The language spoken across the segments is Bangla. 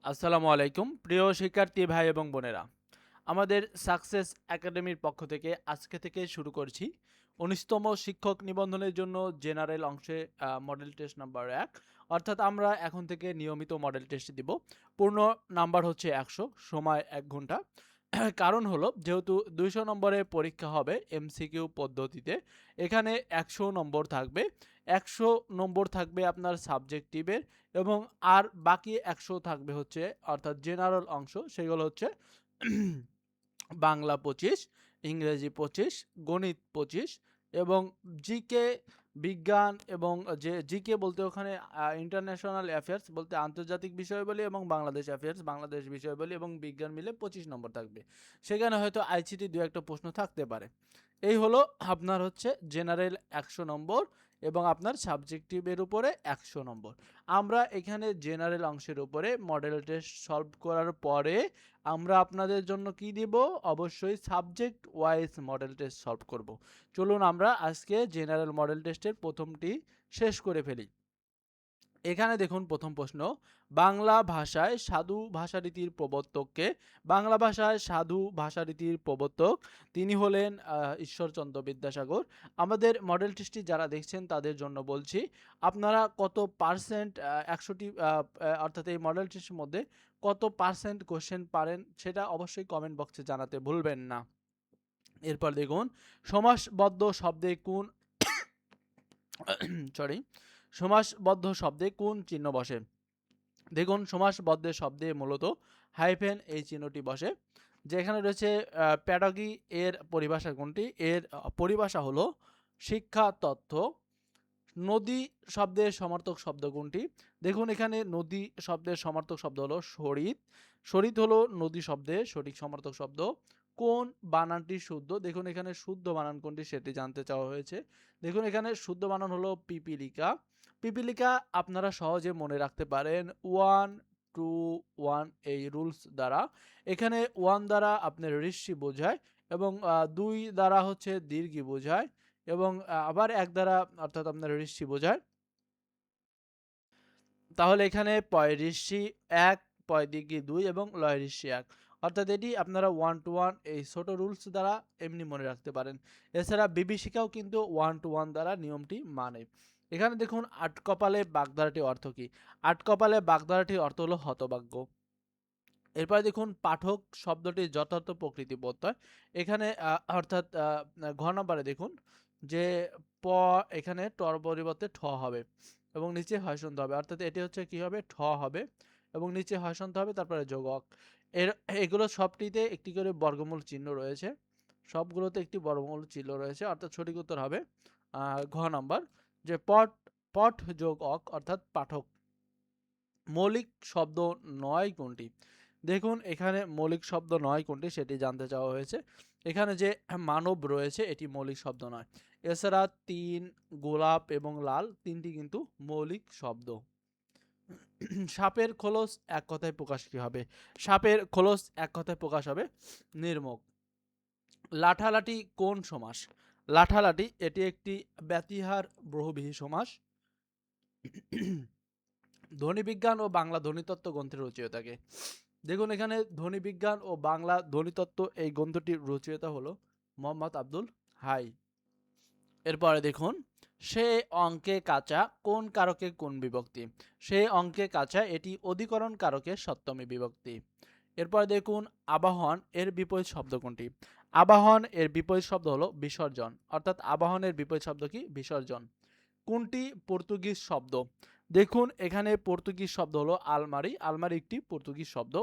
আসসালামু আলাইকুম প্রিয় শিক্ষার্থী ভাই এবং বোনেরা, আমাদের সাকসেস একাডেমির পক্ষ থেকে আজকে থেকে শুরু করছি ১৯তম শিক্ষক নিবন্ধনের জন্য জেনারেল অংশে মডেল টেস্ট নাম্বার ১। অর্থাৎ আমরা এখন থেকে নিয়মিত মডেল টেস্ট দিব। পূর্ণ নাম্বার হচ্ছে ১০০, সময় ১ ঘন্টা। কারণ হলো যেহেতু ২০০ নম্বরের পরীক্ষা হবে এমসিকিউ পদ্ধতিতে, এখানে ১০০ নম্বর থাকবে। ১০০ নম্বর থাকবে আপনার সাবজেক্টিভের এবং আর বাকি ১০০ থাকবে হচ্ছে অর্থাৎ জেনারেল অংশ, সেগুলো হচ্ছে বাংলা ২৫, ইংরেজি ২৫, গণিত ২৫ এবং জিকে, বিজ্ঞান এবং যে জিকে বলতে ওখানে ইন্টারন্যাশনাল অ্যাফেয়ার্স বলতে আন্তর্জাতিক বিষয়াবলী এবং বাংলাদেশ অ্যাফেয়ার্স বাংলাদেশ বিষয়াবলী এবং বিজ্ঞান মিলে ২৫ নম্বর থাকবে। সেখানে হয়তো আইসিটি দু একটা প্রশ্ন থাকতে পারে। এই হলো আপনার হচ্ছে জেনারেল ১০০ নম্বর এবং আপনার সাবজেক্টিভের উপরে ১০০ নম্বর। আমরা এখানে জেনারেল অংশের উপরে মডেল টেস্ট সলভ করার পরে আমরা আপনাদের জন্য কি দিব? অবশ্যই subject wise model test solve করব। চলুন আমরা আজকে জেনারেল মডেল টেস্টের প্রথমটি শেষ করে ফেলি। এখানে দেখুন প্রথম প্রশ্ন, বাংলা ভাষায় সাধু ভাষারীতির প্রবর্তককে? বাংলা ভাষায় সাধু ভাষারীতির প্রবর্তক তিনি হলেন ঈশ্বরচন্দ্র বিদ্যাসাগর। আমাদের মডেল টেস্টটি যারা দেখছেন তাদের জন্য বলছি, আপনারা কত পার্সেন্ট ১০০টি অর্থাৎ এই মডেল টেস্টের মধ্যে কত পার্সেন্ট কোশ্চেন পারেন সেটা অবশ্যই কমেন্ট বক্সে জানাতে ভুলবেন না। এরপর দেখুন, সমাসবদ্ধ শব্দে কোন সরি সমাসবদ্ধ শব্দে কোন চিহ্ন বসে? দেখুন সমাসবদ্ধ শব্দে মূলত হাইফেন এই চিহ্নটি বসে। যেখানে রয়েছে প্যাডগি, এর পরিভাষা কোনটি? এর পরিভাষা হলো শিক্ষা তথ্য। নদী শব্দের সমার্থক শব্দ কোনটি? দেখুন এখানে নদী শব্দের সমার্থক শব্দ হলো শরীর। শরীর হলো নদী শব্দের সঠিক সমার্থক শব্দ। কোন বানানটি শুদ্ধ? দেখুন এখানে শুদ্ধ বানান কোনটি সেটি জানতে চাওয়া হয়েছে। দেখুন এখানে শুদ্ধ বানান হলো পিপিলিকা। পিপিলিকা আপনারা সহজে মনে রাখতে পারেন 1, 2, 1 এই রুলস দ্বারা। এখানে 1 দ্বারা আপনার ঋষি বোঝায় এবং ২ দ্বারা হচ্ছে দীর্ঘি বোঝায় এবং আবার ১ দ্বারা অর্থাৎ আপনার ঋষি বোঝায়। তাহলে এখানে পয় ঋষি ১, পয় দীর্ঘি ২ এবং লয় ঋষি ১। অর্থাৎ এটি আপনারা 1 to 1 এই ছোট রুলস দ্বারা এমনি মনে রাখতে পারেন। এছাড়া বিভীষিকাও কিন্তু 1 to 1 দ্বারা নিয়মটি মানে। এখানে দেখুন আটকপালে বাগধারাটির অর্থ কি? আটকপালে বাগধারাটির অর্থ হলো হতভাগ্য। এরপরে দেখুন পাঠক শব্দটির যথার্থ প্রকৃতি প্রত্যয়। এখানে অর্থাৎ ঘ নম্বরে দেখুন যে প এখানে টর পরিবর্তে ঠ হবে এবং নিচে হয়সন্ত হবে। অর্থাৎ এটি হচ্ছে কি হবে? ঠ হবে এবং নিচে হয়সন্ত হবে, তারপরে যোগক। এগুলো সবটিতে একটি করে বর্গমূল চিহ্ন রয়েছে। সবগুলোতে একটি বর্গমূল চিহ্ন রয়েছে। অর্থাৎ সঠিক উত্তর হবে ঘ নম্বর, যে পট পট যোগ অক অর্থাৎ পাঠক। মৌলিক শব্দ নয় কোনটি? দেখুন এখানে মৌলিক শব্দ নয় কোনটি সেটি জানতে চাওয়া হয়েছে। এখানে যে মানব রয়েছে এটি মৌলিক শব্দ নয়। এছাড়া ৩, গোলাপ এবং লাল তিনটি কিন্তু মৌলিক শব্দ। সাপের খোলস এক কথায় প্রকাশ কি হবে? সাপের খোলস এক কথায় প্রকাশ হবে নির্মুখ। লাঠালাঠি কোন সমাস? লাঠালাঠি এটি একটি ব্যতিহার বহুব্রীহি সমাস। ধ্বনিবিজ্ঞান ও বাংলা ধ্বনিতত্ত্ব গ্রন্থের রচয়িতাকে? দেখুন এখানে ধ্বনিবিজ্ঞান ও বাংলা ধ্বনিতত্ত্ব এই গ্রন্থটির রচয়িতা হলো মোহাম্মদ আব্দুল হাই। এরপরে দেখুন, সে অঙ্কে কাঁচা কোন কারকে কোন বিভক্তি? সে অঙ্কে কাঁচা এটি অধিকরণ কারকের সপ্তমী বিভক্তি। এরপরে দেখুন, আবাহন এর বিপরীত শব্দ কোনটি? আবাহন এর বিপরীত শব্দ হলো বিসর্জন। অর্থাৎ আবাহনের বিপরীত শব্দ কি? বিসর্জন। কোনটি পর্তুগিজ শব্দ? দেখুন এখানে পর্তুগিজ শব্দ হলো আলমারি। আলমারি একটি পর্তুগিজ শব্দ।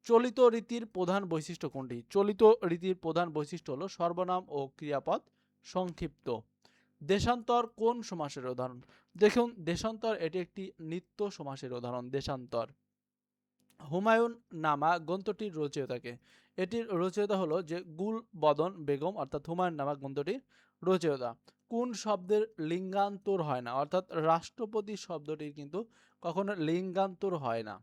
চলিত রীতির প্রধান বৈশিষ্ট্য কোনটি? চলিত রীতির প্রধান বৈশিষ্ট্য হলো সর্বনাম ও ক্রিয়াপদ সংক্ষিপ্ত। দেশান্তর কোন সমাসের উদাহরণ? দেখুন দেশান্তর এটি একটি নিত্য সমাসের উদাহরণ। দেশান্তর। হুমায়ুন নামা গ্রন্থটির রচয়িতাকে? এটির রচয়িতা হলো যে গুল বদন বেগম, অর্থাৎ হুমায়ুন নামা গ্রন্থটির রচয়িতা। কোন শব্দের লিঙ্গান্তর হয় না? অর্থাৎ রাষ্ট্রপতি শব্দটির কিন্তু কখনো লিঙ্গান্তর হয় না।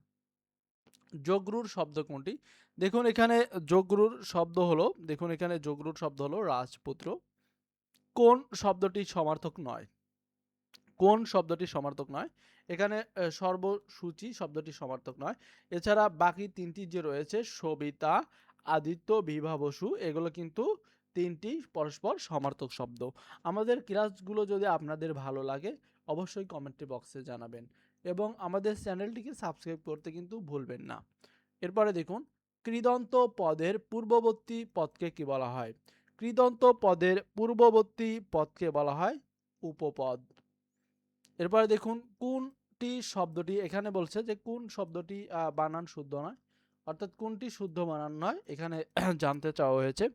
যোগরুর শব্দ কোনটি? দেখুন এখানে যোগরুর শব্দ হলো, দেখুন এখানে যোগরুর শব্দ হলো রাজপুত্র। কোন শব্দটি সমার্থক নয়? কোন শব্দটি সমার্থক নয়? এখানে সর্বসূচি শব্দটি সমার্থক নয়। এছাড়া বাকি তিনটি যে রয়েছে সবিতা, আদিত্য, বিভা বসু, এগুলো কিন্তু তিনটি পরস্পর সমার্থক শব্দ। আমাদের ক্লাসগুলো যদি আপনাদের ভালো লাগে অবশ্যই কমেন্ট বক্সে জানাবেন এবং আমাদের চ্যানেলটিকে সাবস্ক্রাইব করতে কিন্তু ভুলবেন না। এরপরে দেখুন, কৃদন্ত পদের পূর্ববর্তী পদকে কি বলা হয়? কৃদন্ত পদের পূর্ববর্তী পদকে বলা হয় উপপদ। এরপরে দেখুন, কোনটি শব্দটি, এখানে বলছে যে কোন শব্দটি বানান শুদ্ধ নয়, অর্থাৎ কোনটি শুদ্ধ বানান নয় এখানে জানতে চাওয়া হয়েছে।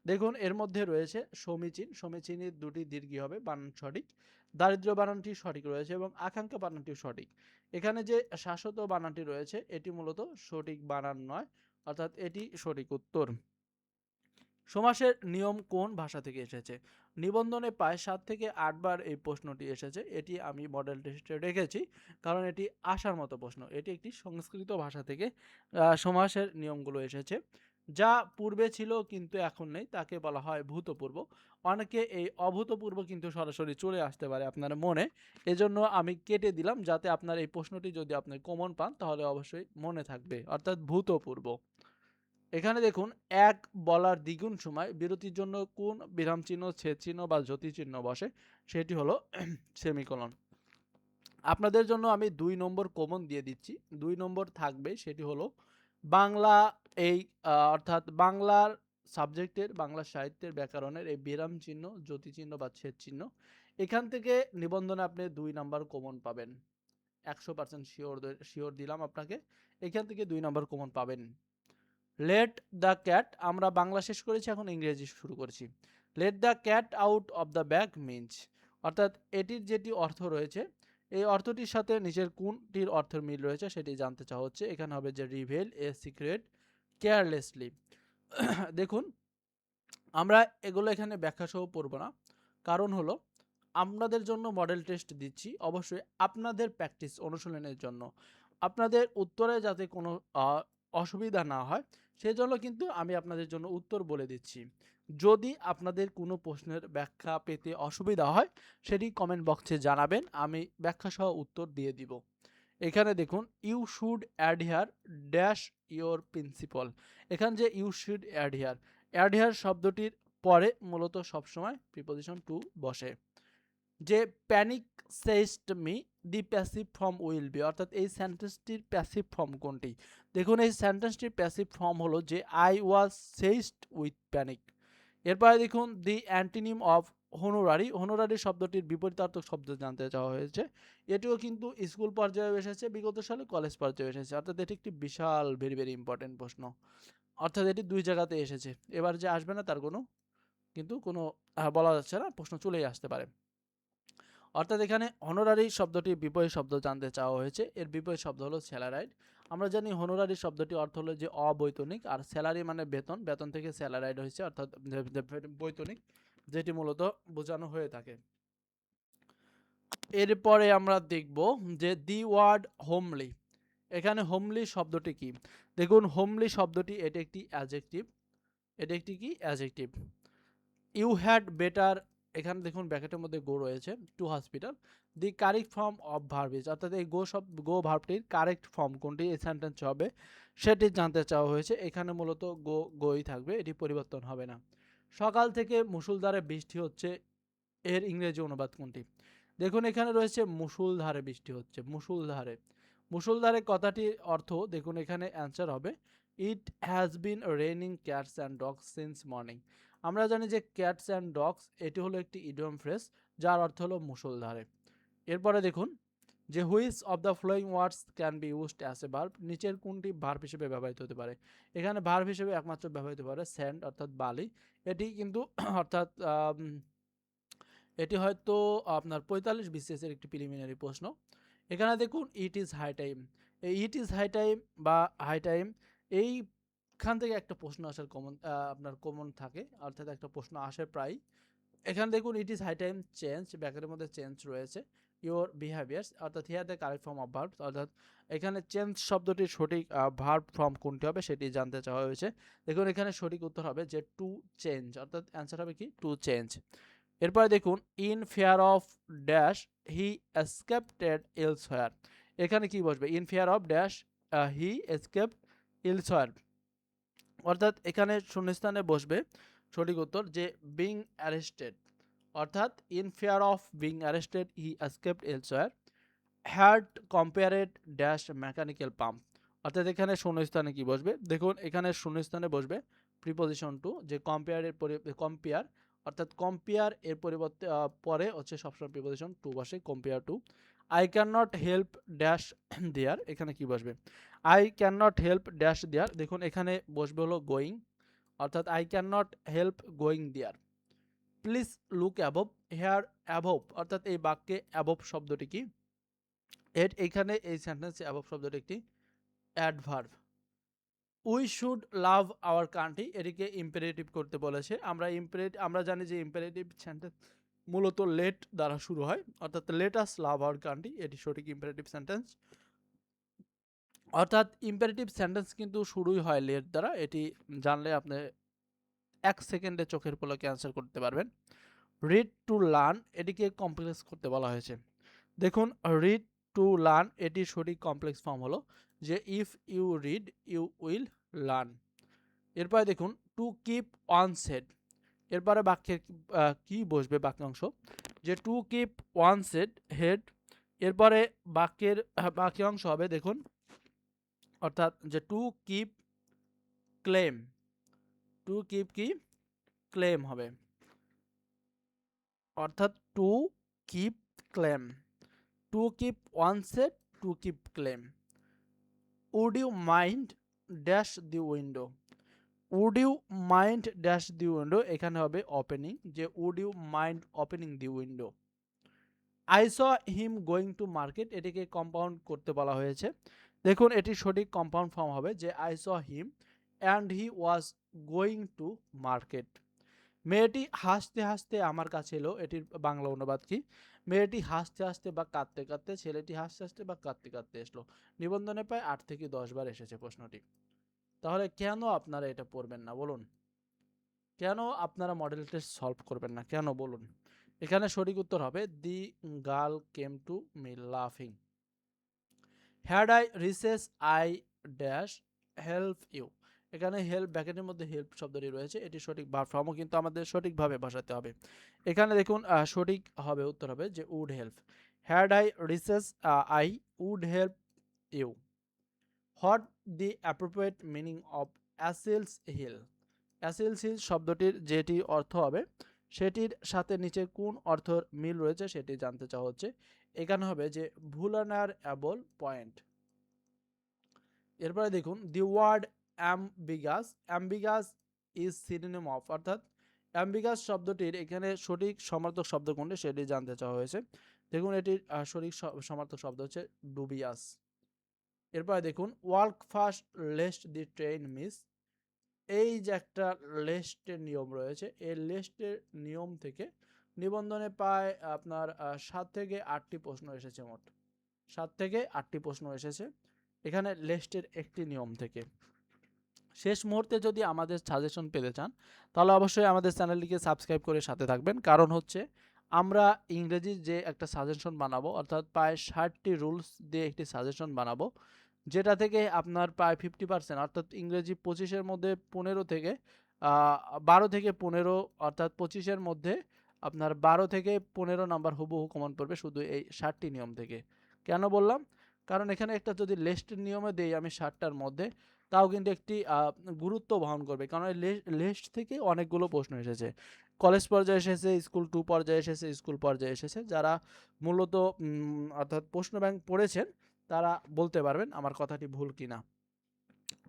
দেখুন এর মধ্যে রয়েছে সমীচীন, সমীচীনের দুটি দীর্ঘই হবে, বানান সঠিক। দারিদ্র্য বানানটি সঠিক রয়েছে এবং আকাঙ্ক্ষা বানানটি সঠিক। এখানে যে শাশ্বত বানানটি রয়েছে এটি মূলত সঠিক বানান নয়, অর্থাৎ এটি সঠিক উত্তর। সমাসের নিয়ম কোন ভাষা থেকে এসেছে? নিবন্ধনে প্রায় 7 থেকে 8 বার এই প্রশ্নটি এসেছে। এটি আমি মডেল টেস্টে রেখেছি কারণ এটি আসার মতো প্রশ্ন। এটি একটি সংস্কৃত ভাষা থেকে সমাসের নিয়মগুলো এসেছে। যা পূর্বে ছিল কিন্তু এখন নেই তাকে বলা হয় ভূতপূর্ব। অনেকে এই অভূতপূর্ব কিন্তু সরাসরি চলে আসতে পারে আপনার মনে, এজন্য আমি কেটে দিলাম যাতে আপনার এই প্রশ্নটি যদি আপনি কমন পান তাহলে অবশ্যই মনে থাকবে, অর্থাৎ ভূতপূর্ব। এখানে দেখুন, এক বলার দ্বিগুণ সময় বিরতির জন্য কোন বিরাম চিহ্ন, ছেদ চিহ্ন বা জ্যোতি চিহ্ন বসে? সেটি হলো সেমিকোলন। আপনাদের জন্য আমি 2 নম্বর কমন দিয়ে দিচ্ছি, 2 নম্বর থাকবে, সেটি হলো বাংলা, এই অর্থাৎ বাংলার সাবজেক্টের, বাংলা সাহিত্যের ব্যাকরণের এই বিরাম চিহ্ন, জ্যোতি চিহ্ন বা ছেদ চিহ্ন, এখান থেকে নিবন্ধনে আপনি 2 নাম্বার কমন পাবেন। 100% শিওর দিলাম আপনাকে, এখান থেকে 2 নাম্বার কমন পাবেন। লেট দ্য ক্যাট, আমরা বাংলা শেষ করেছি, এখন ইংরেজি শুরু করেছি। Let the cat out of the bag means, অর্থাৎ এটির যেটি অর্থ রয়েছে এই অর্থটির সাথে নিচের কোনটির অর্থের মিল রয়েছে সেটি জানতে চাওয়া হচ্ছে। এখানে হবে যে রিভেল এ সিক্রেট কেয়ারলেসলি। দেখুন আমরা এগুলো এখানে ব্যাখ্যা সহ পড়ব না, কারণ হলো আপনাদের জন্য মডেল টেস্ট দিচ্ছি অবশ্যই আপনাদের প্র্যাকটিস অনুশীলনের জন্য, আপনাদের উত্তরে যাতে কোনো অসুবিধা না হয় সেজন্য কিন্তু আমি আপনাদের জন্য উত্তর বলে দিচ্ছি। যদি আপনাদের কোনো প্রশ্নের ব্যাখ্যা পেতে অসুবিধা হয় সেটি কমেন্ট বক্সে জানাবেন, আমি ব্যাখ্যা সহ উত্তর দিয়ে দিব। এখানে দেখুন, you should adhere dash your principal. এখানে যে ইউ শুড অ্যাডহিয়ার শব্দটির পরে মূলত সবসময় প্রিপোজিশন টু বসে। যে panic সেজড me, the passive form will be, অর্থাৎ এই সেন্টেন্সটির প্যাসিভ ফর্ম কোনটি? দেখুন এই সেন্টেন্সটির প্যাসিভ ফর্ম হলো যে আই ওয়াজ সেজড উইথ প্যানিক। এরপরে দেখুন, দি অ্যান্টিনিম অফ হোনোরারি, হোনোরারি শব্দটির বিপরীতার্থক শব্দ জানতে চাওয়া হয়েছে। এটিও কিন্তু স্কুল পর্যায়ে এসেছে, বিগত সালে কলেজ পর্যায়ে এসেছে, অর্থাৎ এটি একটি বিশাল ভেরি ভেরি ইম্পর্টেন্ট প্রশ্ন, অর্থাৎ এটি 2 জায়গাতে এসেছে। এবার যে আসবে না তার কোনো কিন্তু কোনো বলা যাচ্ছে না, প্রশ্ন চলেই আসতে পারে। অর্থাৎ এখানে অনারারি শব্দটির বিপরীত শব্দ জানতে চাওয়া হয়েছে, এর বিপরীত শব্দ হলো স্যালারাইড। আমরা জানি হোনোরারি শব্দটি অর্থ হলো যে অবৈতনিক, আর স্যালারি মানে বেতন, বেতন থেকে স্যালারাইড হয়েছে অর্থাৎ বৈতনিক, যেটি মূলত বোঝানো হয়ে থাকে। এরপরে আমরা দেখব যে দি ওয়ার্ড হোমলি, এখানে হোমলি শব্দটি কি? দেখুন হোমলি শব্দটি এটি একটি অ্যাডজেক্টিভ, এটি একটি কি অ্যাডজেক্টিভ। ইউ হ্যাড বেটার, এখানে দেখুন ব্র্যাকেটের মধ্যে গো রয়েছে, two hospital. The correct form of verb is, অর্থাৎ এই গো ভার্বটির কারেক্ট ফর্ম কোনটি এই সেন্টেন্স হবে সেটি জানতে চাওয়া হয়েছে। এখানে মূলত গোই থাকবে, এটি পরিবর্তন হবে না। সকাল থেকে মুষলধারে বৃষ্টি হচ্ছে, এর ইংরেজি অনুবাদ কোনটি? দেখুন এখানে রয়েছে মুষলধারে বৃষ্টি হচ্ছে, মুষলধারে। মুষলধারে কথাটির অর্থ দেখুন এখানে অ্যান্সার হবে it has been raining cats and dogs since morning. আমরা জানি যে ক্যাটস অ্যান্ড ডগস এটি হলো একটি ইডিয়ম ফ্রেজ যার অর্থ হলো মুষলধারে। এরপরে দেখুন যে which of the following words can be used as a verb, নিচের কোনটি ভার্ব হিসেবে ব্যবহৃত হতে পারে? এখানে ভার্ব হিসেবে একমাত্র ব্যবহৃত হতে পারে স্যান্ড অর্থাৎ বালি, এটি কিন্তু অর্থাৎ এটি হয়তো আপনার 45 BCS এর একটি প্রিলিমিনারি প্রশ্ন। এখানে দেখুন ইট ইজ হাই টাইম, এই ইট ইজ হাই টাইম বা হাই টাইম এইখান থেকে একটা প্রশ্ন আসার আপনার কমন থাকে, অর্থাৎ একটা প্রশ্ন আসে প্রায়। এখানে দেখুন it is high time change, ব্যাকের মধ্যে চেঞ্জ রয়েছে ইওর বিহেভিয়ার্স, অর্থাৎ here the correct form of verb, অর্থাৎ এখানে চেঞ্জ শব্দটির সঠিক ভার্ব ফর্ম কোনটি হবে সেটি জানতে চাওয়া হয়েছে। দেখুন এখানে সঠিক উত্তর হবে যে টু চেঞ্জ, অর্থাৎ অ্যান্সার হবে কি টু চেঞ্জ। এরপরে দেখুন in fear of dash he escaped elsewhere, এখানে কি বসবে? In fear of dash he escaped elsewhere, অর্থাৎ এখানে শূন্যস্থানে বসবে সঠিক উত্তর যে বিং অ্যারেস্টেড, অর্থাৎ in fear of being arrested he escaped elsewhere had compared dash mechanical pump, অর্থাৎ এখানে শূন্যস্থানে কি বসবে? দেখুন এখানে শূন্যস্থানে বসবে প্রিপোজিশন টু, যে কম্পেয়ারের কম্পেয়ার, অর্থাৎ কম্পেয়ার এর পরিবর্তে পরে হচ্ছে সবসময় প্রিপোজিশন টু বসে, compare to. I can not help dash there, এখানে কি বসবে? I can not help dash there, দেখুন এখানে বসবে হলো গোয়িং, অর্থাৎ I can not help going there. Please look above, here above, অর্থাৎ এই বাক্যে অ্যাবভ শব্দটি কি? এখানে এই সেন্টেন্সে অ্যাবভ শব্দটি একটি adverb. We should love our country, এটিকে ইম্পারেটিভ করতে বলেছে। আমরা জানি যে ইম্পারেটিভ সেন্টেন্স মূলত লেট দ্বারা শুরু হয়, অর্থাৎ let us love our country, এটি সঠিক ইম্পারেটিভ সেন্টেন্স। অর্থাৎ ইম্পারেটিভ সেন্টেন্স কিন্তু শুরুই হয় লেট দ্বারা, এটি জানলে আপনি 1 সেকেন্ডে চোখের পলকে অ্যান্সার করতে পারবেন। রিড টু লার্ন, এটিকে কমপ্লেক্স করতে বলা হয়েছে। দেখুন রিড টু লার্ন এটি সঠিক কমপ্লেক্স ফর্ম হলো যে if you read you will learn. এরপরে দেখুন টু কিপ ওয়ান সেট, এরপরে বাক্যের কি বসবে বাক্যাংশ? যে to keep one set head, এরপরে বাক্যের বাক্যাংশ হবে দেখুন, অর্থাৎ যে to keep claim, to keep কি ক্লেম হবে, অর্থাৎ to keep claim, to keep one set, to keep claim. Would you mind dash the window, would you mind dash the window, এখানে হবে ওপেনিং, যে would you mind opening the window. I saw him going to market, এটিকে কম্পাউন্ড করতে বলা হয়েছে। দেখুন এটি সঠিক কম্পাউন্ড ফর্ম হবে যে I saw him and he was going to market. মেয়েটি হাসতে হাসতে আমার কাছে এলো, এটির বাংলা অনুবাদ কি? মেয়েটি হাসতে হাসতে বা কাঁদতে কাঁদতে, ছেলেটি হাসতে হাসতে বা কাঁদতে কাঁদতে এসলো। নিবন্ধনে প্রায় 8 থেকে 10 বার এসেছে প্রশ্নটি। তাহলে কেন আপনারা এটা পড়বেন না বলুন? কেন আপনারা মডেল টেস্ট সলভ করবেন না কেন বলুন? এখানে সঠিক উত্তর হবে the girl came to me লাফিং, had I recess I dash help you, এখানে হেল্প ব্যাকেটের মধ্যে হেল্প শব্দটি রয়েছে, এটি সঠিক ভার্ব ফর্মও কিন্তু আমাদের সঠিকভাবে বসাতে হবে। এখানে দেখুন সঠিক হবে উত্তর হবে যে would help, had I recess I would help you. What the appropriate meaning of Achilles heel, Achilles heel শব্দটির যেটি অর্থ হবে সেটির সাথে নিচে কোন অর্থের মিল রয়েছে সেটি জানতে চাওয়া হচ্ছে। এখানে হবে যে vulnerable পয়েন্ট। এরপরে দেখুন the word ambiguous, ambiguous is synonym of, অর্থাৎ অ্যাম্বিগাস শব্দটির এখানে সঠিক সমার্থক শব্দ কোনটি সেটি জানতে চাওয়া হয়েছে। দেখুন এটির সঠিক সমার্থক শব্দ হচ্ছে ডুবিয়াস। এরপরে দেখুন work fast least the train miss, এই যে একটা লেস্টের নিয়ম রয়েছে, এই লেস্টের নিয়ম থেকে নিবন্ধনে প্রায় আপনার 7 থেকে 8টি প্রশ্ন এসেছে, মোট 7 থেকে 8টি প্রশ্ন এসেছে এখানে লেস্টের একটি নিয়ম থেকে। শেষ মুহূর্তে যদি আমাদের সাজেশন পেতে চান তাহলে অবশ্যই আমাদের চ্যানেলটিকে সাবস্ক্রাইব করে সাথে থাকবেন, কারণ হচ্ছে আমরা ইংরেজির যে একটা সাজেশন বানাবো, অর্থাৎ প্রায় 60টি রুলস দিয়ে একটি সাজেশন বানাবো, যেটা থেকে আপনার প্রায় 50%, অর্থাৎ ইংরেজি 25-এর মধ্যে 15 থেকে 12 থেকে 15, অর্থাৎ 25-এর মধ্যে আপনার 12 থেকে 15 নাম্বার হুবহু কমন পড়বে শুধু এই 60টি নিয়ম থেকে। কেন বললাম? কারণ এখানে একটা যদি লিস্টের নিয়মে দেই আমি 60টার মধ্যে, তাও কিন্তু একটি গুরুত্ব বহন করবে, কারণ এই লিস্ট থেকে অনেকগুলো প্রশ্ন এসেছে, কলেজ পর্যায়ে এসেছে, স্কুল 2 পর্যায়ে এসেছে, স্কুল পর্যায়ে এসেছে। যারা মূলত অর্থাৎ প্রশ্ন ব্যাংক পড়েছেন তারা বলতে পারবেন আমার কথাটি ভুল কিনা।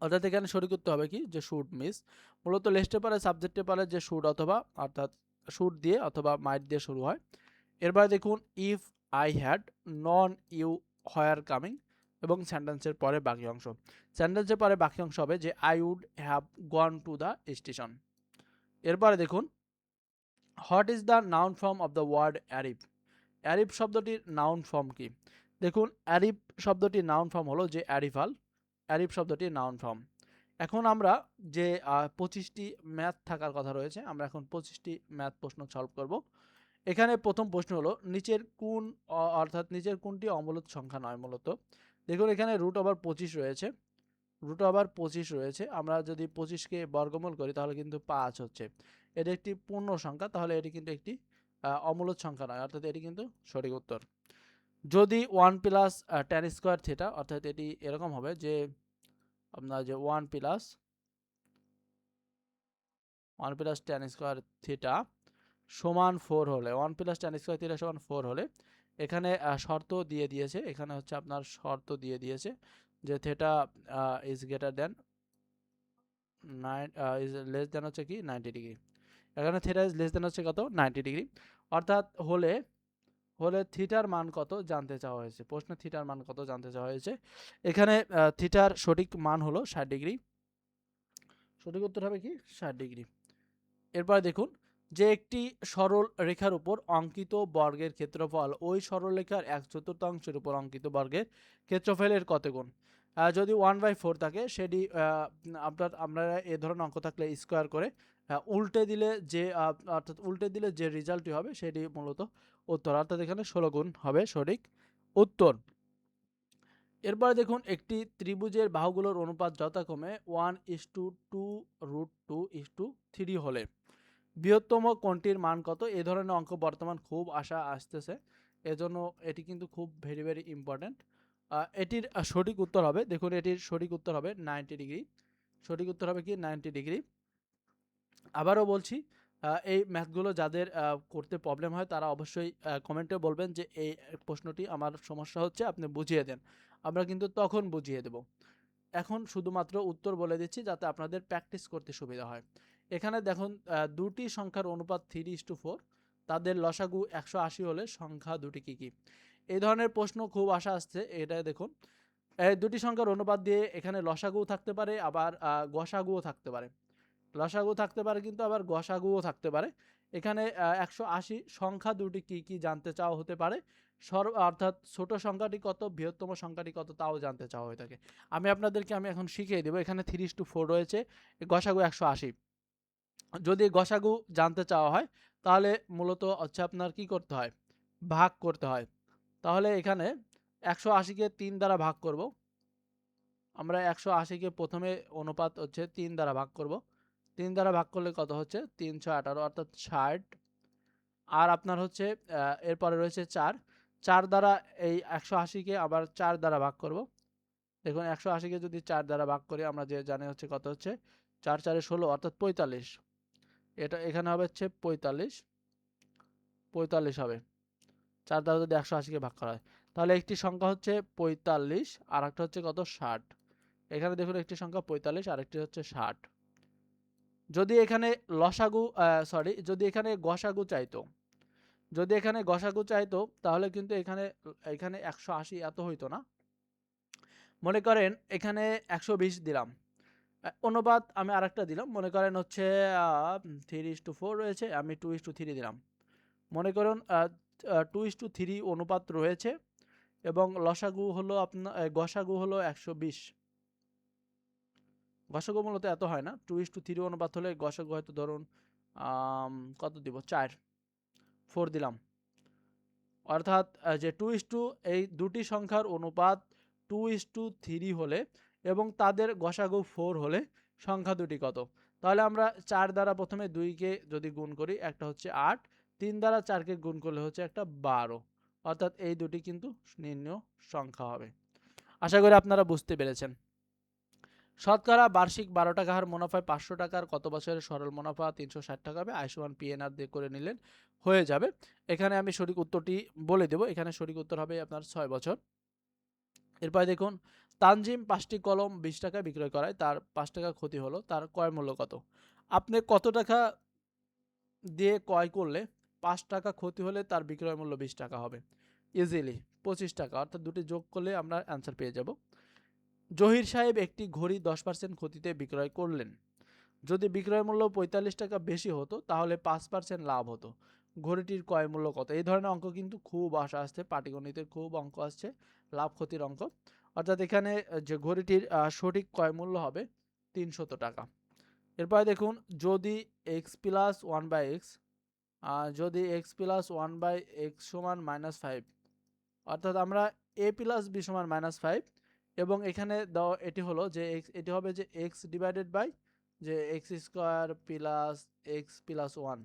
অর্থাৎ এখানে সঠিক উত্তর হবে কি যে শুড মিস, মূলত লিস্টে পারে সাবজেক্টে পারে যে শুড অথবা অর্থাৎ শুড দিয়ে অথবা মাইট দিয়ে শুরু হয়। এরপরে দেখুন if I had known you were coming, এবং সেন্টেন্সের পরে বাকি অংশ, সেন্টেন্সের পরে বাকি অংশ হবে যে I would have gone to the station. এরপরে দেখুন what is the noun form of the word arrive, arrive শব্দটির নাউন ফর্ম কি? দেখুন অ্যারিফ শব্দটির নাউন ফর্ম হলো যে অ্যারিফাল, অ্যারিফ শব্দটির নাউন ফর্ম। এখন আমরা যে 25টি ম্যাথ থাকার কথা রয়েছে, আমরা এখন 25টি ম্যাথ প্রশ্ন সলভ করব। এখানে প্রথম প্রশ্ন হলো নিচের কোন অর্থাৎ নিচের কোনটি অমূলত সংখ্যা নয় মূলত। দেখুন এখানে √25 রয়েছে, √25 রয়েছে। আমরা যদি 25কে বর্গমূল করি তাহলে কিন্তু 5 হচ্ছে। এটি একটি পূর্ণ সংখ্যা, তাহলে এটি কিন্তু একটি অমূলত সংখ্যা নয়, অর্থাৎ এটি কিন্তু সঠিক উত্তর। যদি 1 প্লাস tan স্কোয়ার থিটা, অর্থাৎ এটি এরকম হবে যে আপনার যে 1 প্লাস tan স্কোয়ার থিটা সমান 4 হলে, 1 প্লাস tan স্কোয়ার থিটা সমান 4 হলে এখানে শর্ত দিয়ে দিয়েছে, এখানে হচ্ছে আপনার শর্ত দিয়ে দিয়েছে যে theta is greater than 9 is less than হচ্ছে কি 90 ডিগ্রি। এখানে থিটা ইজ লেস দেন হচ্ছে কত 90 ডিগ্রি, অর্থাৎ হলে থিটার মান কত জানতে চাওয়া হয়েছে। প্রশ্নে থিটার মান কত জানতে চাওয়া হয়েছে। এখানে থিটার সঠিক মান হলো 60 ডিগ্রি, সঠিক উত্তর হবে কি 60 ডিগ্রি। এরপর দেখুন যে একটি সরল রেখার উপর অঙ্কিত বর্গের ক্ষেত্রফল ওই সরলরেখার 1/4 উপর অঙ্কিত বর্গের ক্ষেত্রফলের কত গুণ। যদি 1/4 থাকে সেটি আমরা এ ধরনের অঙ্ক থাকলে স্কোয়ার করে উল্টে দিলে যে অর্থাৎ উল্টে দিলে যে রেজাল্টটি হবে সেটি মূলত উত্তর, অর্থাৎ এখানে 16 গুণ হবে সঠিক উত্তর। এরপরে দেখুন একটি ত্রিভুজের বাহুগুলোর অনুপাত যথাক্রমে 1:2√2:3 হলে বৃহত্তম কোণটির মান কত। এ ধরনের অঙ্ক বর্তমান খুব আসতেছে, এজন্য এটি কিন্তু খুব ভেরি ইম্পর্ট্যান্ট। এটির সঠিক উত্তর হবে, দেখুন এটির সঠিক উত্তর হবে 90 ডিগ্রি। সঠিক উত্তর হবে কি 90 ডিগ্রি। আবারও বলছি, এই ম্যাথগুলো যাদের করতে প্রবলেম হয় তারা অবশ্যই কমেন্টে বলবেন যে এই প্রশ্নটি আমার সমস্যা হচ্ছে, আপনি বুঝিয়ে দেন। আমরা কিন্তু তখন বুঝিয়ে দেব। এখন শুধুমাত্র উত্তর বলে দিচ্ছি যাতে আপনাদের প্র্যাকটিস করতে সুবিধা হয়। এখানে দেখুন দুটি সংখ্যার অনুপাত 3:4, তাদের লসাগু 180 হলে সংখ্যা দুটি কী কী। এই ধরনের প্রশ্ন খুব আসছে। এটা দেখুন এই দুটি সংখ্যার অনুপাত দিয়ে এখানে লসাগু থাকতে পারে, আবার গসাগুও থাকতে পারে। লসাগু থাকতে পারে কিন্তু আবার গসাগুও থাকতে পারে। এখানে 180 সংখ্যা দুটি কি কি জানতে চাওয়া হতে পারে, অর্থাৎ ছোট সংখ্যাটি কত, বৃহত্তম সংখ্যাটি কত তাও জানতে চাওয়া হয়ে থাকে। আমি আপনাদেরকে এখন শিখিয়ে দেবো। এখানে 3:4 রয়েছে, গসাগু 180। যদি গসাগু জানতে চাওয়া হয় তাহলে মূলত হচ্ছে আপনার কি করতে হয়, ভাগ করতে হয়। তাহলে এখানে 180কে 3 দ্বারা ভাগ করব। আমরা 180কে প্রথমে অনুপাত হচ্ছে 3 দ্বারা ভাগ করব। 3 দ্বারা ভাগ করলে কত হচ্ছে 318, অর্থাৎ 60। আর আপনার হচ্ছে এরপরে রয়েছে 4, 4 দ্বারা এই 180কে আবার 4 দ্বারা ভাগ করব। দেখুন 180কে যদি 4 দ্বারা ভাগ করি আমরা যে জানি হচ্ছে কত হচ্ছে 4 4 16, অর্থাৎ 45। এটা এখানে হবে হচ্ছে 45 হবে 4 দ্বারা যদি 180কে ভাগ করা হয়। তাহলে একটি সংখ্যা হচ্ছে 45 আর একটা হচ্ছে কত 60। এখানে দেখুন একটি সংখ্যা 45 আর একটি হচ্ছে 60। যদি এখানে যদি এখানে গসাগু চাইতো, তাহলে কিন্তু এখানে 180 এত হইতো না। মনে করেন এখানে 120 দিলাম, অনুপাত আমি আরেকটা দিলাম, মনে করেন হচ্ছে 3:4 রয়েছে, আমি 2:3 দিলাম। মনে করুন 2:3 অনুপাত রয়েছে এবং লসাগু হলো আপনার গসাগু হলো 120। গসাগু মূলত এত হয় না, 2:3 অনুপাত হলে গসাগু হয়তো ধরুন কত দিব 4 দিলাম। অর্থাৎ যে 2:, এই দুটি সংখ্যার অনুপাত 2:3 হলে এবং তাদের গসাগু 4 হলে সংখ্যা দুটি কত। তাহলে আমরা 4 দ্বারা প্রথমে 2কে যদি গুণ করি একটা হচ্ছে 8, 3 দ্বারা 4কে গুণ করলে হচ্ছে একটা 12, অর্থাৎ এই দুটি কিন্তু নির্ণেয় সংখ্যা হবে। আশা করি আপনারা বুঝতে পেরেছেন। শতকরা বার্ষিক 12 টাকা হার মুনাফায় 500 টাকার কত বছরের সরল মুনাফা 360 টাকা হবে। আয়ুষ্মান পিএনআর দিয়ে করে নিলেন হয়ে যাবে। এখানে আমি সঠিক উত্তরটি বলে দেব। এখানে সঠিক উত্তর হবে আপনার 6 বছর। এরপরে দেখুন তানজিম 5টি কলম 20 টাকায় বিক্রয় করায়, তার 5 টাকা ক্ষতি হলো, তার ক্রয় মূল্য কত। আপনি কত টাকা দিয়ে ক্রয় করলে 5 টাকা ক্ষতি হলে তার বিক্রয় মূল্য 20 টাকা হবে। ইজিলি 25 টাকা, অর্থাৎ দুটি যোগ করলে আমরা অ্যান্সার পেয়ে যাব। জহির সাহেব একটি ঘড়ি 10% ক্ষতিতে বিক্রয় করলেন। যদি বিক্রয় মূল্য 45 টাকা বেশি হতো তাহলে 5% লাভ হতো। ঘড়িটির ক্রয় মূল্য কত। এই ধরনের অঙ্ক কিন্তু খুব আসছে, পাটিগণিতের খুব অঙ্ক আসছে, লাভ ক্ষতির অঙ্ক। অর্থাৎ এখানে যে ঘড়িটির সঠিক ক্রয় মূল্য হবে 300 টাকা। এরপরে দেখুন যদি x + 1/x যদি x plus one by x সমান -5, অর্থাৎ আমরা এ প্লাস বি সমান -5, এবং এখানে দাও এটি হলো যে এটি হবে যে এক্স ডিভাইডেড বাই যে x square plus x plus one,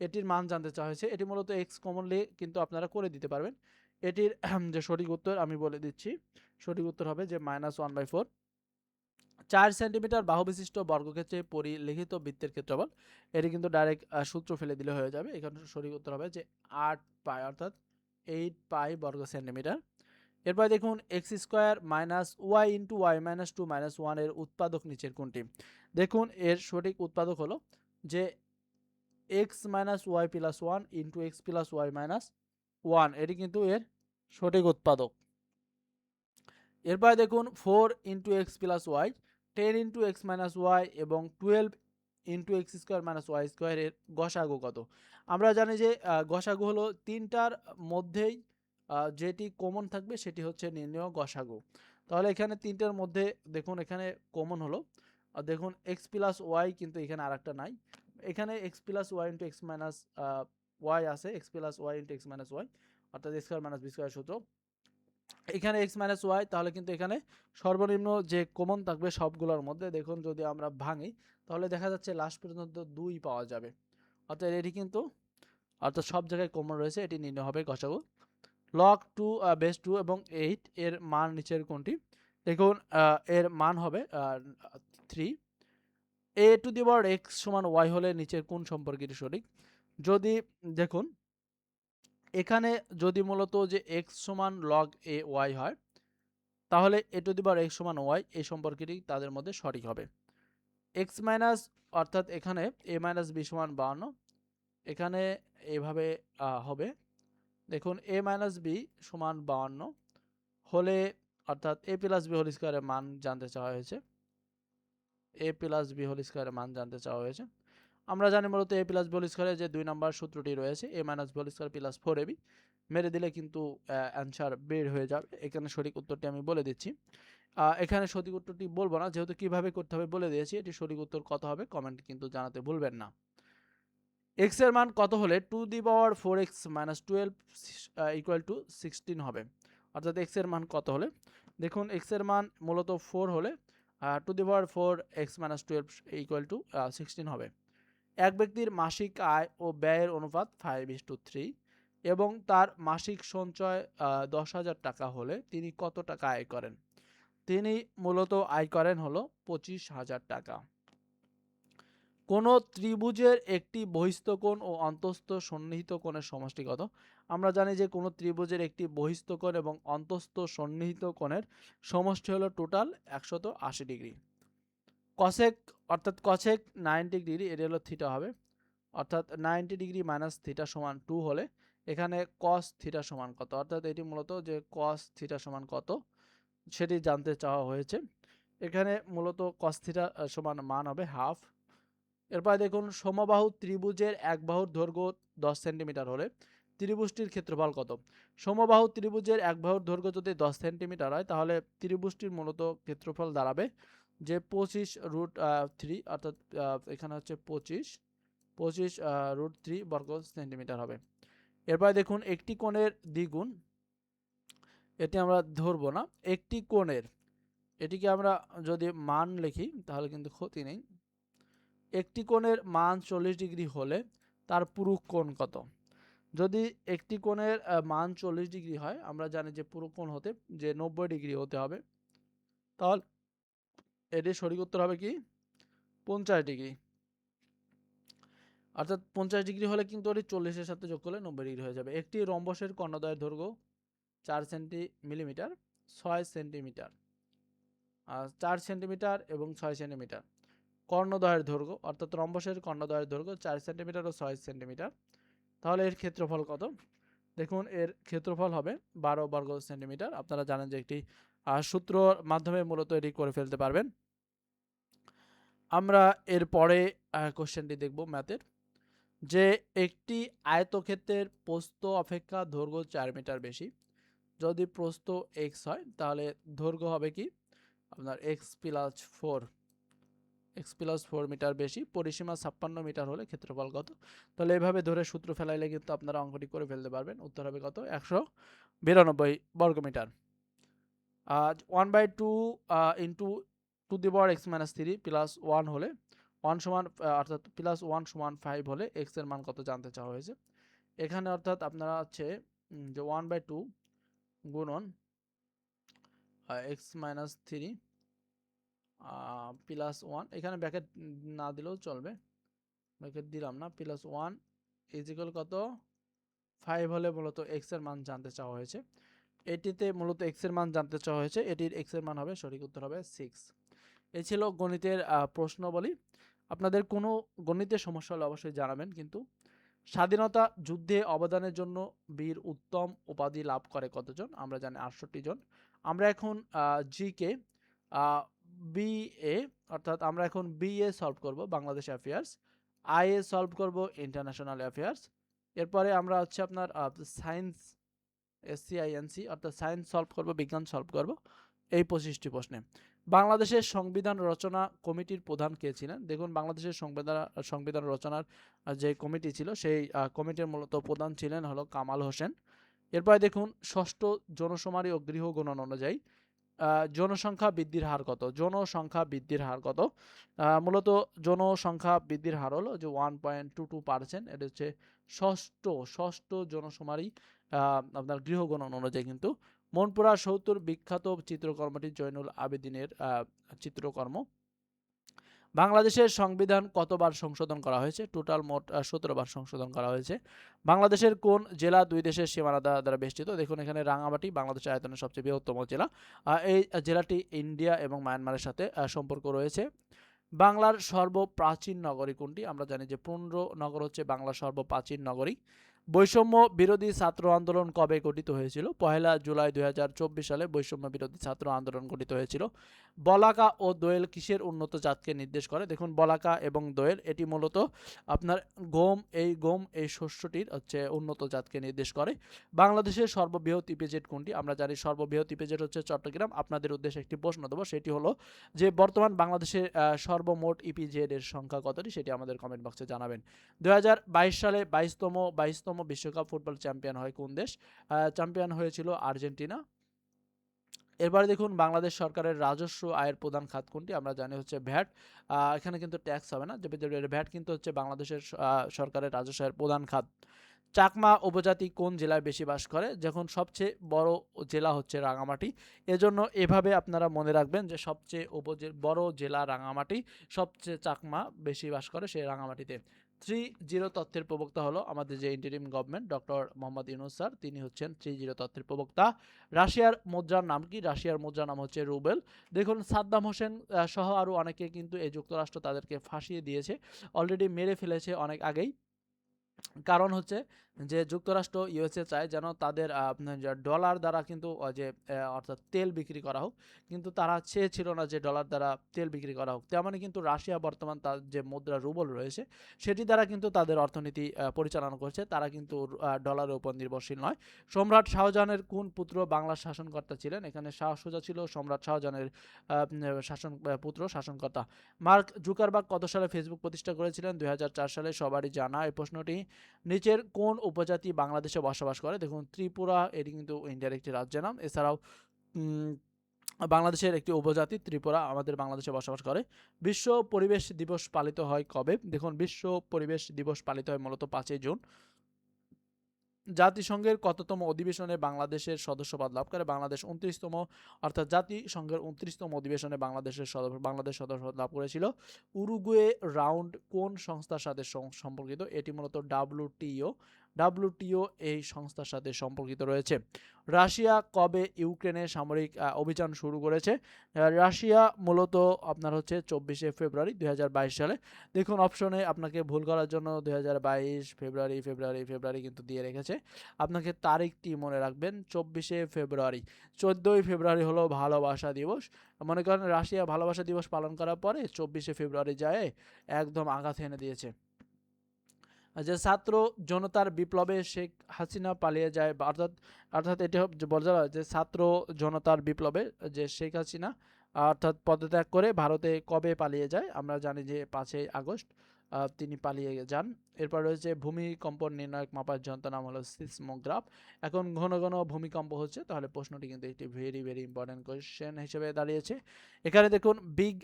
এটির মান জানতে চাওয়া হয়েছে। এটি মূলত এক্স কমনলি কিন্তু আপনারা করে দিতে পারবেন। এটির যে সঠিক উত্তর আমি বলে দিচ্ছি, সঠিক উত্তর হবে যে -1/4। 4 সেন্টিমিটার বাহু বিশিষ্ট বর্গক্ষেত্রে পরিলিখিত বৃত্তের ক্ষেত্রফল, এটি কিন্তু ডাইরেক্ট সূত্র ফেলে দিলে হয়ে যাবে। এখানে সঠিক উত্তর হবে যে 8 পাই, অর্থাৎ 8 পাই বর্গ সেন্টিমিটার। এরপর দেখুন x square minus y into y minus 2 minus 1 এর উৎপাদক নিচের কোনটি? দেখুন এর সঠিক উৎপাদক হলো যে x minus y plus 1 into x plus y minus 1, এটি কিন্তু এর সঠিক উৎপাদক। এরপর দেখুন 4 into x plus y, 10 into x minus y এবং 12 into x square minus y square এর গসাগু কত? আমরা জানি যে গসাগু হলো তিনটার মধ্যেই যেটি কমন থাকবে সেটি হচ্ছে নির্ণেয় গসাগু। তাহলে এখানে তিনটার মধ্যে দেখুন এখানে কমন হলো, দেখুন এক্স প্লাস ওয়াই কিন্তু এখানে আরেকটা নাই, এখানে x plus y into x minus y আছে, x plus y into x minus y, অর্থাৎ x square minus b square সূত্র। এখানে এক্স মাইনাস ওয়াই, তাহলে কিন্তু এখানে সর্বনিম্ন যে কমন থাকবে সবগুলোর মধ্যে, দেখুন যদি আমরা ভাঙি তাহলে দেখা যাচ্ছে লাস্ট পর্যন্ত 2 পাওয়া যাবে, অর্থাৎ এটি কিন্তু অর্থাৎ সব জায়গায় কমন রয়েছে, এটি নির্ণয় হবে গসাগু। লগ 2 বেস 2 এবং 8 এর মান নিচের কোনটি? দেখুন এর মান হবে 3। এ টু দি পাওয়ার এক্স সমান ওয়াই হলে নিচের কোন সম্পর্কটি সঠিক? যদি দেখুন এখানে যদি মূলত যে এক্স সমান লগ এ ওয়াই হয়, তাহলে এ টু দি পাওয়ার এক্স সমান ওয়াই এই সম্পর্কটি তাদের মধ্যে সঠিক হবে। এক্স মাইনাস, অর্থাৎ এখানে এ মাইনাস বি সমান 52, এখানে এভাবে হবে। দেখুন এ মাইনাস বি সমান 52 হলে, অর্থাৎ এ প্লাস বি হোল স্কোয়ারের মান জানতে চাওয়া হয়েছে, এ প্লাস বি হোল স্কোয়ারের মান জানতে চাওয়া হয়েছে। আমরা জানি মূলত এ প্লাস বি হোল স্কোয়ারের যে 2 নম্বর সূত্রটি রয়েছে, a minus b whole square plus 4ab, মেরে দিলে কিন্তু অ্যান্সার বের হয়ে যাবে। এখানে সঠিক উত্তরটি আমি বলে দিচ্ছি, এখানে সঠিক উত্তরটি বলবো না, যেহেতু কিভাবে করতে হবে বলে দিয়েছি। এটি সঠিক উত্তর কত হবে কমেন্ট কিন্তু জানাতে ভুলবেন না। এক্স এর মান কত হলে to the power 4x minus 12 equal to 16 হবে? অর্থাৎ এক্স এর মান কত হলে, দেখুন এক্স এর মান মূলত 4 হলে to the power 4x minus 12 equal to 16 হবে। এক ব্যক্তির মাসিক আয় ও ব্যয়ের অনুপাত 5:3 এবং তার মাসিক সঞ্চয় 10,000 টাকা হলে তিনি কত টাকা আয় করেন? তিনি মূলত আয় করেন হলো 25,000 টাকা। কোন ত্রিভুজের একটি বহিস্থ কোণ ও অন্তস্থ সন্নিহিত কোণের সমষ্টি কত? আমরা জানি যে কোনো ত্রিভুজের একটি বহিস্থ কোণ এবং অন্তস্থ সন্নিহিত কোণের সমষ্টি হলো টোটাল 180 ডিগ্রি। কসেক, অর্থাৎ কসেক 90 ডিগ্রি, এর হলো থিটা হবে, অর্থাৎ 90 ডিগ্রি মাইনাস থিটা সমান 2 হলে এখানে কস থিটা সমান কত? অর্থাৎ এটি মূলত যে কস থিটা সমান কত সেটি জানতে চাওয়া হয়েছে। এখানে মূলত কস থিটা সমান মান হবে হাফ। এরপর দেখুন সমবাহু ত্রিভুজের এক বাহুর দৈর্ঘ্য 10 সেন্টিমিটার হলে ত্রিভুজটির ক্ষেত্রফল কত? সমবাহু ত্রিভুজের এক বাহুর দৈর্ঘ্য যদি 10 সেন্টিমিটার হয়, তাহলে ত্রিভুজটির মূলত ক্ষেত্রফল দাঁড়াবে যে 25√3, অর্থাৎ এখানে হচ্ছে 25√3 বর্গ সেন্টিমিটার হবে। এরপর দেখুন একটি কোণের দ্বিগুণ, এটি আমরা ধরবো না, একটি কোণের, এটিকে আমরা যদি মান লিখি তাহলে কিন্তু ক্ষতি নেই। একটি কোণের মান 40 ডিগ্রি হলে তার পুরু কোণ কত? যদি একটি কোণের মান 40 ডিগ্রি হয়, আমরা জানি যে পুরু কোণ হতে যে 90 ডিগ্রি হতে হবে, তাহলে এটির সঠিক উত্তর হবে কি 50 ডিগ্রি। অর্থাৎ 50 ডিগ্রি হলে কিন্তু এটি 40-এর সাথে যোগ করলে 90 ডিগ্রি হয়ে যাবে। একটি রম্বসের কর্ণদ্বয়ের দৈর্ঘ্য 4 মিলিমিটার 6 সেন্টিমিটার, 4 সেন্টিমিটার এবং 6 সেন্টিমিটার। কর্ণদ্বয়ের দৈর্ঘ্য, অর্থাৎ রম্বসের কর্ণদ্বয়ের দৈর্ঘ্য 4 সেন্টিমিটার ও 6 সেন্টিমিটার, তাহলে এর ক্ষেত্রফল কত? দেখুন এর ক্ষেত্রফল হবে 12 বর্গ সেন্টিমিটার। আপনারা জানেন যে একটি সূত্রর মাধ্যমে মূলত এটি করে ফেলতে পারবেন। আমরা এর পরে কোশ্চেনটি দেখব ম্যাথের, যে একটি আয়তক্ষেত্রের প্রস্থ অপেক্ষা দৈর্ঘ্য 4 মিটার বেশি, যদি প্রস্থ x হয় তাহলে দৈর্ঘ্য হবে কি আপনার x + 4, x+4 মিটার বেশি, পরিসীমা 56 মিটার হলে ক্ষেত্রফল কত? তাহলে এভাবে ধরে সূত্র ফেলাইলে কিন্তু আপনারা অঙ্কটি করে ফেলতে পারবেন। উত্তর হবে কত? 192 বর্গমিটার। 1/2 into to the power x-3 plus 1 হলে 1 সমান অর্থাৎ প্লাস 1 সমান 5 হলে x এর মান কত জানতে চাওয়া হয়েছে। এখানে অর্থাৎ আপনারা হচ্ছে যে 1/2 গুণন x-3 প্লাস 1, এখানে ব্র্যাকেট না দিলেও চলবে, ব্র্যাকেট দিলাম না, প্লাস 1 ইজিক্যাল কত 5 হলে মূলত x এর মান জানতে চাওয়া হয়েছে। এটিতে মূলত x এর মান জানতে চাওয়া হয়েছে, এটির x এর মান হবে, সঠিক উত্তর হবে 6। এই ছিল গণিতের প্রশ্নবলী। আপনাদের কোনো গণিতের সমস্যা হলে অবশ্যই জানাবেন। কিন্তু স্বাধীনতা যুদ্ধে অবদানের জন্য বীর উত্তম উপাধি লাভ করে কতজন? আমরা জানি 68 জন। আমরা এখন জিকে বিএ অর্থাৎ আমরা এখন বিএ সলভ করব, বাংলাদেশ অ্যাফেয়ার্স। আইএ সলভ করব, ইন্টারন্যাশনাল অ্যাফেয়ার্স। এরপরে আমরা হচ্ছে আপনার সায়েন্স এসসিআইএনসি অর্থাৎ সায়েন্স সলভ করব, বিজ্ঞান সলভ করব এই 25টি প্রশ্নে। বাংলাদেশের সংবিধান রচনা কমিটির প্রধান কে ছিলেন? দেখুন বাংলাদেশের সংবিধান রচনার যে কমিটি ছিল সেই কমিটির মূলত প্রধান ছিলেন হলো কামাল হোসেন। এরপরে দেখুন ষষ্ঠ জনশুমারি ও গৃহ গণনা অনুযায়ী জনসংখ্যা বৃদ্ধির হার কত? জনসংখ্যা বৃদ্ধির হার কত? মূলত জনসংখ্যা বৃদ্ধির হার হলো যে 1.22%। এটা হচ্ছে ষষ্ঠ জনশুমারি আপনার গৃহ গণনা অনুযায়ী। কিন্তু মনপুরা 70 বিখ্যাত চিত্রকর্মটি জয়নুল আবেদিনের চিত্রকর্ম। বাংলাদেশের সংবিধান কতবার সংশোধন করা হয়েছে? টোটাল মোট 17 বার সংশোধন করা হয়েছে। বাংলাদেশের কোন জেলা দুই দেশের সীমানা দ্বারা বেষ্টিত? দেখুন এখানে রাঙামাটি বাংলাদেশের আয়তনের সবচেয়ে বৃহত্তম জেলা। এই জেলাটি ইন্ডিয়া এবং মায়ানমারের সাথে সম্পর্ক রয়েছে। বাংলার সর্বপ্রাচীন নগরী কোনটি? আমরা জানি যে পুন্ড্র নগর হচ্ছে বাংলার সর্বপ্রাচীন নগরী। বৈষম্য বিরোধী ছাত্র আন্দোলন কবে গঠিত হয়েছিল? 1 জুলাই 2024 সালে বৈষম্য বিরোধী ছাত্র আন্দোলন গঠিত হয়েছিল। বলাকা ও দোয়েল কিসের উন্নত জাতকে নির্দেশ করে? দেখুন বলাকা এবং দোয়েল এটি মূলত আপনার গম এই শস্যটির হচ্ছে উন্নত জাতকে নির্দেশ করে। বাংলাদেশের সর্ববৃহৎ ইপিজেড কোনটি? আমরা জানি সর্ববৃহৎ ইপিজেড হচ্ছে চট্টগ্রাম। আপনাদের উদ্দেশ্যে একটি প্রশ্ন দেবো, সেটি হলো যে বর্তমান বাংলাদেশের সর্বমোট ইপিজেড এর সংখ্যা কতটি? সেটি আমাদের কমেন্ট বক্সে জানাবেন। 2022 সালে 22তম বিশ্বকাপ ফুটবল চ্যাম্পিয়ন হয় কোন দেশ? চ্যাম্পিয়ন হয়েছিল আর্জেন্টিনা। এরপরে দেখুন বাংলাদেশ সরকারের রাজস্ব আয়ের প্রধান খাত কোনটি? আমরা জানি হচ্ছে ভ্যাট। এখানে কিন্তু ট্যাক্স হবে না, যে ভ্যাট কিন্তু হচ্ছে বাংলাদেশের সরকারের রাজস্ব আয়ের প্রধান খাত। চাকমা উপজাতি কোন জেলায় বেশি বাস করে? যখন সবচেয়ে বড় জেলা হচ্ছে রাঙামাটি। এজন্য এভাবে আপনারা মনে রাখবেন যে সবচেয়ে বড় জেলা রাঙামাটি, সবচেয়ে চাকমা বেশি বাস করে সেই রাঙামাটিতে। 3-0 তত্ত্বের প্রবক্তা হলো আমাদের যে interim government doctor Mohammad Yunus sir, তিনি হচ্ছেন 3-0 তত্ত্বের প্রবক্তা। রাশিয়ার মুদ্রার নাম কি? রাশিয়ার মুদ্রার নাম হচ্ছে রুবেল। দেখুন সাদ্দাম হোসেন সহ আরও অনেকে কিন্তু এই যুক্তরাষ্ট্র তাদেরকে ফাঁসিয়ে দিয়েছে, অলরেডি মেরে ফেলেছে অনেক আগেই। কারণ হচ্ছে যে যুক্তরাষ্ট্র ইউএসএ চায় যেন তাদের ডলার দ্বারা কিন্তু যে অর্থাৎ তেল বিক্রি করা হোক, কিন্তু তারা চেয়েছিল না যে ডলার দ্বারা তেল বিক্রি করা হোক। তেমনই কিন্তু রাশিয়া বর্তমান তার যে মুদ্রা রুবল রয়েছে সেটি দ্বারা কিন্তু তাদের অর্থনীতি পরিচালনা করছে, তারা কিন্তু ডলারের উপর নির্ভরশীল নয়। সম্রাট শাহজাহানের কোন পুত্র বাংলার শাসনকর্তা ছিলেন? এখানে শাহ সুজা ছিল সম্রাট শাহজাহানের শাসনকর্তা। মার্ক জুকারবার্গ কত সালে ফেসবুক প্রতিষ্ঠা করেছিলেন? 2004 সালে। সবারই জানা এই প্রশ্নটি। নিচের কোন উপজাতি বাংলাদেশে বসবাস করে? দেখুন ত্রিপুরা, এটি কিন্তু ইন্ডিয়ার একটি রাজ্যের নাম। এছাড়াও বাংলাদেশের একটি উপজাতি ত্রিপুরা আমাদের বাংলাদেশে বসবাস করে। বিশ্ব পরিবেশ দিবস পালিত হয় কবে? দেখুন বিশ্ব পরিবেশ দিবস পালিত হয় মূলত 5 জুন। জাতিসংঘের কততম অধিবেশনে বাংলাদেশের সদস্যপদ লাভ করে? বাংলাদেশ 29তম, অর্থাৎ জাতিসংঘের 29তম অধিবেশনে বাংলাদেশ সদস্যপদ লাভ করেছিল। উরুগুয়ে রাউন্ড কোন সংস্থার সাথে সম্পর্কিত? এটি মূলত ডাব্লিউটিও এই সংস্থার সাথে সম্পর্কিত রয়েছে। রাশিয়া কবে ইউক্রেনে সামরিক অভিযান শুরু করেছে? রাশিয়া মূলত আপনার হচ্ছে 24 ফেব্রুয়ারি 2022 সালে। দেখুন অপশনে আপনাকে ভুল করার জন্য 2022 ফেব্রুয়ারি কিন্তু দিয়ে রেখেছে। আপনাকে তারিখটি মনে রাখবেন 24 ফেব্রুয়ারি। 14 ফেব্রুয়ারি হলো ভালোবাসা দিবস। মনে করেন রাশিয়া ভালোবাসা দিবস পালন করার পরে 24 ফেব্রুয়ারি যায় একদম আঘাত এনে দিয়েছে। যে ছাত্র জনতার বিপ্লবে শেখ হাসিনা পালিয়ে যায়, অর্থাৎ এটি বলা যায় যে ছাত্র জনতার বিপ্লবে যে শেখ হাসিনা অর্থাৎ পদত্যাগ করে ভারতে কবে পালিয়ে যায়? আমরা জানি যে 5ই আগস্ট তিনি পালিয়ে যান। এরপর রয়েছে ভূমিকম্প নির্ণায়ক মাপার যন্ত্র নাম হলো সিসমোগ্রাফ। এখন ঘন ঘন ভূমিকম্প হচ্ছে, তাহলে প্রশ্নটি কিন্তু একটি ভেরি ভেরি ইম্পর্টেন্ট কোয়েশ্চেন হিসেবে দাঁড়িয়েছে। এখানে দেখুন বিগ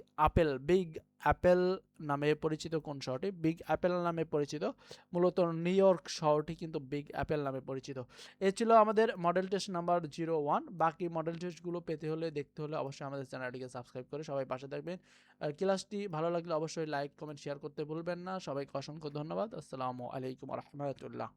অ্যাপেল নামে পরিচিত কোন শহরটি? বিগ অ্যাপেল নামে পরিচিত মূলত নিউ ইয়র্ক শহরটি কিন্তু বিগ অ্যাপেল নামে পরিচিত। এ ছিল আমাদের মডেল টেস্ট নাম্বার 01। বাকি মডেল টেস্টগুলো পেতে হলে, দেখতে হলে অবশ্যই আমাদের চ্যানেলটিকে সাবস্ক্রাইব করে সবাই পাশে থাকবেন। আর ক্লাসটি ভালো লাগলে অবশ্যই লাইক কমেন্ট শেয়ার করতে ভুলবেন না। সবাইকে অসংখ্য ধন্যবাদ। আসসালামু আলাইকুম রহমতুল্লাহ।